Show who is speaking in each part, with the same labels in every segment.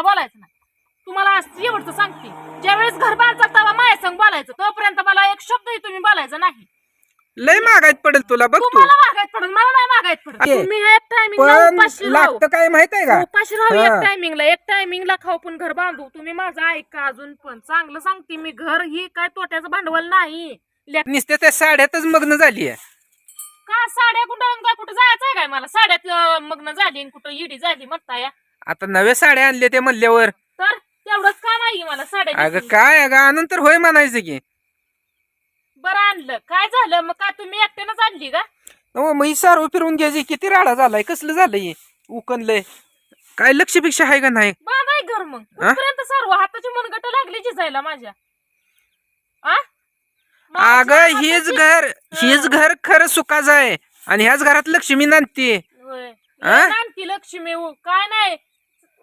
Speaker 1: बोलायचं नाही. तुम्हाला एवढं सांगते, ज्यावेळेस घर बांधता तेव्हा माझ्या संग बोलायचं, तोपर्यंत मला एक शब्दही तुम्ही बोलायचं नाही.
Speaker 2: लय मागायत पडेल तुला बघ तू.
Speaker 1: तुम्हाला मागायत पडून, मला नाही मागायत पडून. तुम्ही एक टायमिंगला
Speaker 2: पण
Speaker 1: उपाशी राहू,
Speaker 2: लागतं काय माहित आहे का?
Speaker 1: उपाशी राहू
Speaker 2: हा.
Speaker 1: एक टायमिंगला खाऊ पण घर बांधू. तुम्ही माझं ऐका अजून पण, चांगलं सांगते मी, घर ही काय तोट्याचं भांडवल नाही.
Speaker 2: नुसत्या त्या साड्यातच मग्न झाली
Speaker 1: का साड्या कुठं काय कुठं जायचंय काय मला? साड्यात मग्न झाली आणि कुठं इडी झाली म्हणता या.
Speaker 2: आता नव्या साड्या आणल्या ते म्हणल्यावर.
Speaker 1: तर तेवढंच का नाही मला साड्या?
Speaker 2: अगं काय अगं आणून तर होय म्हणायचं की.
Speaker 1: बरं आणलं, काय झालं मग? काय तुम्ही एकट्यानंच आणली का?
Speaker 2: हो मग ही सारव फिरवून घ्यायची. किती राडा झालाय, कसलं झालंय उकनलंय. काय लक्षपेक्षा आहे का नाही?
Speaker 1: बांधाय घर मग कुठपर्यंत सर्व हाताची मनगट लागली झिजायला माझ्या.
Speaker 2: अगं हेच घर खरं सुखाचं आहे आणि ह्याच घरात लक्ष्मी नांदते.
Speaker 1: नांदती लक्ष्मी काय नाही,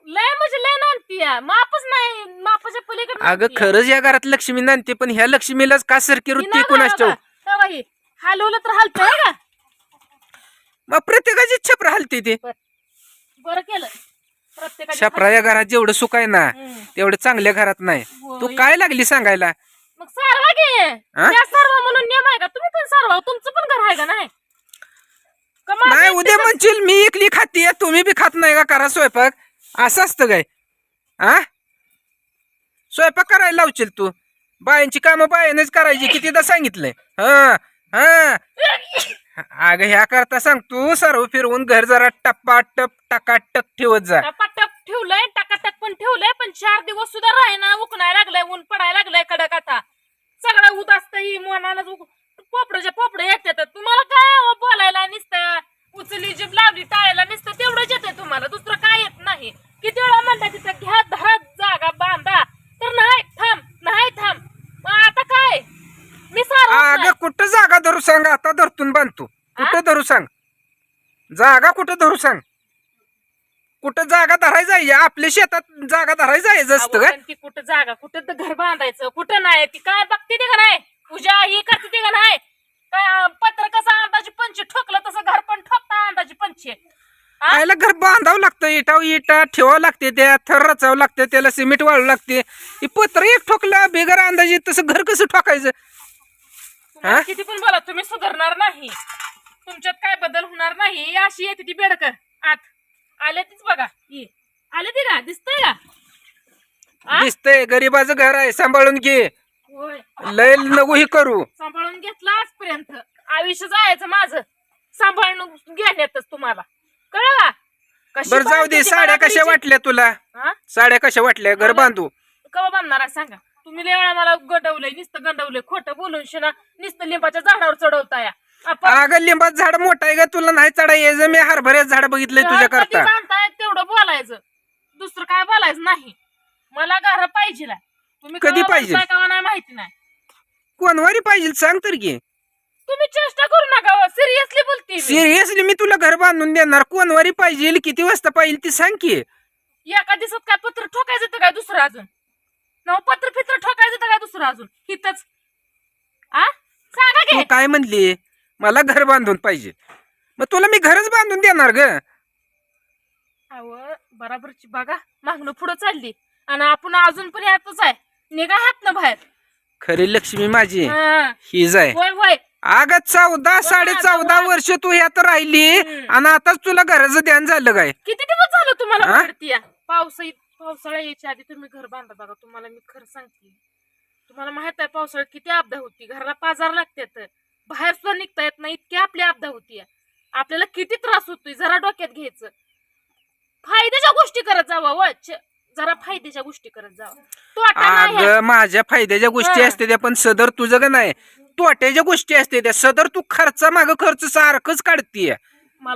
Speaker 1: लय म्हणजे लय नांदती, मापच नाही, मापाच्या पलीकडे.
Speaker 2: अगं खरंच या घरात लक्ष्मी नांदते, पण ह्या लक्ष्मीलाच का सरकी वृत्ती कोणाच ठेव.
Speaker 1: हलवलं तर हलतंय का?
Speaker 2: मग प्रत्येकाची छप्र हलते ते.
Speaker 1: बरं केलं. प्रत्येकाची
Speaker 2: छपरा या घरात जेवढं सुख आहे ना तेवढं चांगल्या घरात नाही. तू काय लागली सांगायला?
Speaker 1: मग सारवा घे, सारवा म्हणून नियम आहे का? तुम्ही पण सारवा, तुमचं पण घर आहे का नाही?
Speaker 2: नाही उद्या म्हणशील मी एकली खातीये, तुम्ही बी खात नाही का? करा स्वयंपाक, असं असतं काय? स्वयंपाक करायला लावशील तू? बायांची कामं बायानेच करायची, कितीदा सांगितलंय. अगं ह्या करता सांग तू, सर्व फिरवून घर जरा टप्पाटप टकाटक ठेवत जा.
Speaker 1: टपाटप ठेवलंय, टकाटक पण ठेवलंय, पण 4 दिवस सुद्धा राहीना. उकणायला लागलंय, ऊन पडायला लागलंय कडक. आता सगळं उत असतंय, मनानं पोपडच्या पोपड येतात. तुम्हाला काय बोलायला नुसतं, उचली जीभ लावली टाळायला नुसतं तेवढंच येतंय तुम्हाला, दुसरं काय येत नाही. किती वेळा म्हणता तिथं घ्या धरा जागा बांधा, तर नाही थांब. मग आता काय मी
Speaker 2: अगं कुठं जागा धरू सांग? आता धरतून बांधतो. कुठं धरू सांग? जागा कुठं धरू सांग? कुठं जागा धरायचं आहे? आपल्या शेतात जागा धरायचं आहे असतं का?
Speaker 1: कुठं जागा, कुठं घर बांधायचं, कुठं नाही. ती काय बघते ते का नाही? पूजा ही करते ते का नाही? काय पत्र कसं अंदाजी पंच ठोकलं तसं घर पण ठोकता अंदाजी पंच.
Speaker 2: आयला घर बांधावं लागतं, इटा ठेवावं लागते, त्या थर रचावं लागते, त्याला सिमेंट वाळू लागते. ही पत्र एक ठोकलं बेगर अंदाजे, तसं घर कसं ठोकायचं?
Speaker 1: किती पण बोला, तुम्ही सुधारणार नाही. तुमच्यात काय बदल होणार नाही. अशी येते ती बेडकर आत आले तीच बघा, आले ती का? दिसतंय का?
Speaker 2: दिसतंय. गरीबाचं घर आहे, सांभाळून घे. लय नको ही करू.
Speaker 1: सांभाळून घेतलं आजपर्यंत, आयुष्य जायचं माझं सांभाळून घेण्यातच. तुम्हाला कळलं?
Speaker 2: बरं जाऊ दे. साड्या कशा वाटल्या तुला? साड्या कशा वाटल्या? घर बांधू
Speaker 1: कवा बांधणार आहे सांगा? तुम्ही लय वेळा मला गंडवलंय, नुसतं गंडवलंय, खोटं बोलून शिना नुसतं लिंबाच्या झाडावर चढवताय.
Speaker 2: अगं लिंबाचं झाड मोठं आहे का? तुला नाही चढा यायचं? मी हरभऱ्याचं झाड बघितलंय तुझ्या करता.
Speaker 1: तेवढं बोलायचं, दुसरं काय बोलायचं नाही. मला घर पाहिजे. तुम्ही
Speaker 2: कधी पाहिजे
Speaker 1: नाही माहिती नाही.
Speaker 2: कोणवारी पाहिजे सांग तर की.
Speaker 1: तुम्ही चेष्टा करू नका, सिरियसली बोलते.
Speaker 2: सिरियसली मी तुला घर बांधून देणार. कोणवारी पाहिजे, किती वाजता पाहिजे ती सांग की.
Speaker 1: एका दिवसात काय पत्र ठोकायचं काय दुसरं अजून? पत्र फित्र ठोकायचं काय दुसरं अजून? हितच सांगा
Speaker 2: तू काय म्हणली? मला घर बांधून पाहिजे, मग तुला मी घरच बांधून देणार ग.
Speaker 1: बराबरची बघा मागणं पुढं चालली आणि आपण अजून पण यातच आहे. निघा हात ना बाहेर.
Speaker 2: खरी लक्ष्मी माझी हीच आहे.
Speaker 1: होय.
Speaker 2: अगं 14-14.5 वर्ष तू यात राहिली आणि आताच तुला घराचं ध्यान झालं काय?
Speaker 1: किती दिवस झालं तुम्हाला? पावसाळा यायच्या आधी तुम्ही घर बांधा बघा. तुम्हाला मी खरं सांगते, तुम्हाला माहित आहे पावसाळ्यात किती आपदा होती. घराला पाजार लागतात, बाहेर सुद्धा निघता येत नाही, इतकी आपली आपदा होती. आपल्याला किती त्रास होतोय जरा डोक्यात घ्यायचं. फायद्याच्या गोष्टी करत जावा, जरा फायद्याच्या गोष्टी करत जावा.
Speaker 2: अगं माझ्या फायद्याच्या गोष्टी असते त्या, पण सदर तुझं का नाही तोट्याच्या गोष्टी असते त्या. सदर तू खर्चा माग खर्च सारखंच काढतीय.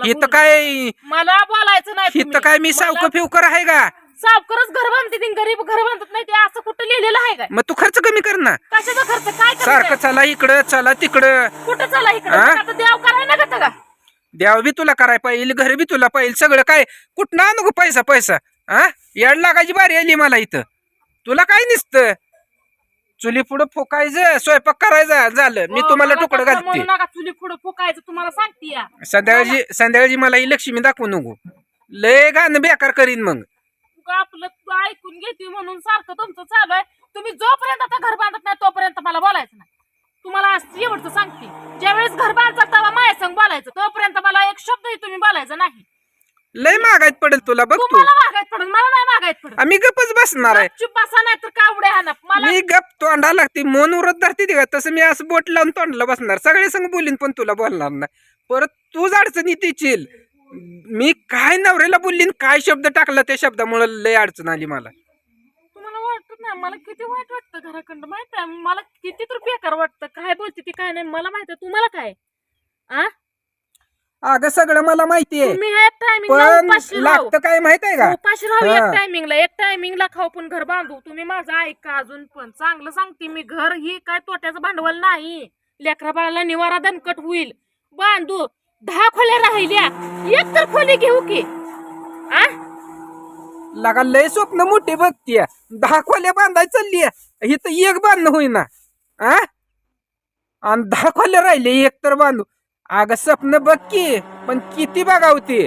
Speaker 2: इथं काय
Speaker 1: मला बोलायचं नाही.
Speaker 2: इथं काय मी सावकर फिवकर आहे का?
Speaker 1: सावकरच घर बांधते, गरीब घर बांधत नाही ते असं कुठं लिहिलेलं आहे का?
Speaker 2: मग तू खर्च कमी कर ना.
Speaker 1: कशाचा खर्च? काय
Speaker 2: सारखं चला इकडं चला तिकडं.
Speaker 1: कुठं चला इकडं? आता देव करायला नका का?
Speaker 2: देव बी तुला करायला पाहिजे, घर बी तुला पाहिजे, सगळं काय कुठं नको पैसा. येड लागायची बारी आली मला इथं. तुला काय दिसतं? चुली पुढं फुकायचं, स्वयंपाक करायचा, झालं. मी तुम्हाला तुकडं घालते.
Speaker 1: चुली पुढं फुकायचं तुम्हाला सांगते.
Speaker 2: संध्याकाळची मला ही लक्ष्मी दाखवू नको. लय गाणं बेकार करीन. मग
Speaker 1: आपलं ऐकून घेते म्हणून सारखं तुमचं चालू आहे. तुम्ही जोपर्यंत आता घर बांधत नाही तोपर्यंत मला बोलायचं नाही. तुम्हाला शेवटचं सांगते, ज्यावेळेस घर बांधतात तेव्हा माझ्या संग बोलायचं, तोपर्यंत मला एक शब्दही तुम्ही बोलायचं नाही.
Speaker 2: लय मागायत पडेल तुला बघ तू.
Speaker 1: तुम्हाला मागायत पडून मला नाही मागायत पडून.
Speaker 2: आम्ही गपच बसणार आहे.
Speaker 1: गपचूप बसा नाही तर कावडे हाना मला.
Speaker 2: मी गप तोंडा लागते मन उरत धरते ती का तसं मी असं बोट लावून तोंडला बसणार. सगळे संग बोलीन पण तुला बोलणार नाही. परत तूच अडचणीत येशील. मी काय नवऱ्याला बोललीन काय शब्द टाकला त्या शब्दामुळे लय अडचण आली मला.
Speaker 1: तुम्हाला वाटत नाही मला किती वाईट वाटतं घराकडं माहित आहे. मला किती तर बेकार वाटतं. काय बोलते ती काय नाही मला माहित आहे. तुम्हाला काय आ
Speaker 2: अगं सगळं मला माहितीये
Speaker 1: तुम्ही एक टायमिंगला
Speaker 2: पण
Speaker 1: उपाशी राहू.
Speaker 2: लागतं काय माहित आहे का?
Speaker 1: उपाशी राहू
Speaker 2: हा.
Speaker 1: एक टायमिंगला खाऊ पण घर बांधू. तुम्ही माझं ऐका अजून पण चांगलं सांगते मी. घर ही काय तोट्याचं भांडवल नाही. लेकरा बाळाला निवारा दणकट होईल. बांधू 10 खोल्या राहिल्या एक तर खोली घेऊ की आ
Speaker 2: लगा लय स्वप्न मोठे बघतीय. 10 खोल्या बांधाय चालली ही तर एक बांधणं होईना आ आणि 10 खोल्या राहिले एक तर बांधू. अगं स्वप्न बघ की पण किती बघावती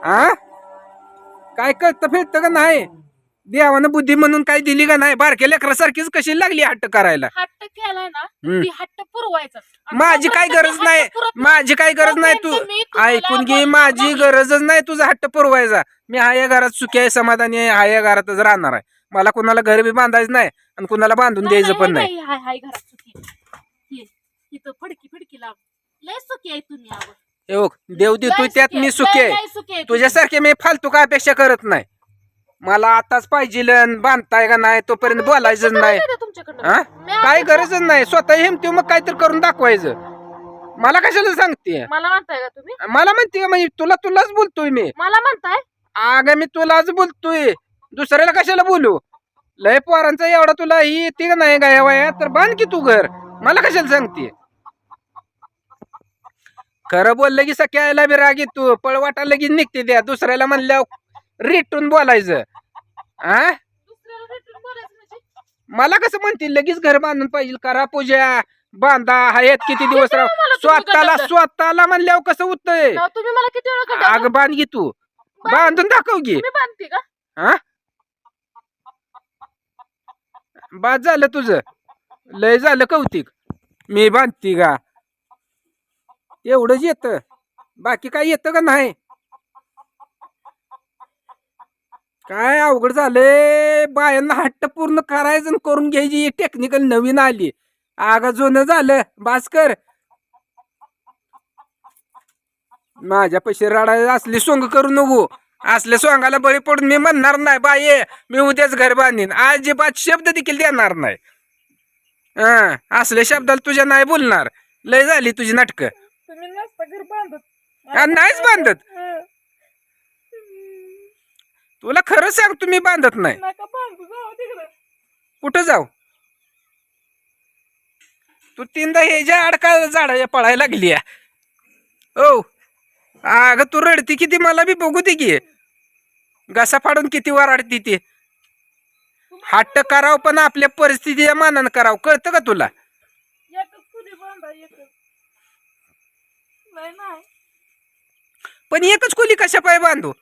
Speaker 2: आ काय कळतं फिरतं का नाही? देवानं बुद्धी म्हणून काय दिली का नाही? बारक्या लेकरासारखीच कशी लागली हट्ट करायला.
Speaker 1: हट्ट केलाय ना
Speaker 2: हम्म.
Speaker 1: ती हट्ट पुरवायचा.
Speaker 2: माझी काय गरज नाही. माझी काय गरज नाही. तू ऐकून घे माझी गरजच नाही तुझा हट्ट पुरवायचा. मी हा या घरात सुखी आहे समाधानी आहे. हा या घरातच राहणार आहे. मला कुणाला घर बी बांधायचं नाही आणि कुणाला बांधून द्यायचं पण नाही.
Speaker 1: हाय हाय घरात सुखी इथं फडकी लाव. लय सुखी आहे तुम्ही आवड.
Speaker 2: हे बघ देव देतोय त्यात मी सुखी आहे. तुझ्यासारखे मी फालतू काय अपेक्षा करत नाही. मला आताच पाहिजे बांधताय का नाही तोपर्यंत बोलायचंच नाही. हा काय गरजच नाही. स्वतः हिमती मग काहीतरी करून दाखवायचं. मला कशाला सांगते?
Speaker 1: मला म्हणताय का तुम्ही?
Speaker 2: मला म्हणते म्हणजे तुलाच बोलतोय मी.
Speaker 1: मला म्हणताय
Speaker 2: अगं मी तुलाच बोलतोय दुसऱ्याला कशाला बोलू? लय पोरांचा एवढा तुला ही येते का नाही गाया वया तर बांध की तू घर. मला कशाला सांगते? खरं बोललं की सख्याला बी राग येतो. पळवाटा लगेच निघते द्या. दुसऱ्याला म्हणल्यावर रेटून बोलायचं. आ मला कसं म्हणतील लगेच घर बांधून पाहिजे करा पूजा बांधा हयात किती दिवस राह. स्वतःला म्हणल्यावर कसं होतंय?
Speaker 1: तुम्ही मला किती वेळ
Speaker 2: आग बांध घे तू. बांधून दाखव की.
Speaker 1: मी बांधते का?
Speaker 2: हा बाद झालं तुझं. लय झालं कौतिक. मी बांधती का? एवढंच येत बाकी काय येतं का नाही? काय अवघड झालंय. बायांना हट्ट पूर्ण करायचं आणि करून घ्यायची टेक्निकल नवीन आली. आग जुनं झालं भास्कर. माझ्या पैसे रडायला असली सोंग करू नको. असल्या सोंगाला बळी पडून मी म्हणणार नाही बाये मी उद्याच घर बांधीन. अजिबात शब्द देखील देणार नाही. असल्या शब्दाला तुझ्या नाही बोलणार. लय झाली तुझी नाटक.
Speaker 1: तुम्ही नसता घर बांधत.
Speaker 2: नाहीच बांधत. तुला खरं सांग तुम्ही बांधत नाही.
Speaker 1: नका बांधू जाऊ तिकडे.
Speaker 2: कुठं जाऊ? तू 3दा हे ज्या अडका झाडा पळायला लागली. ओ अगं तू रडती किती मला बी बघू दे की. घसा फाडून किती वराडती ती. हट्ट कराव पण आपल्या परिस्थितीच्या मानानं करावं. कळतं का तुला?
Speaker 1: एकच खोली बांधा एकच. नाही
Speaker 2: पण एकच खोली कशा पाय बांधू?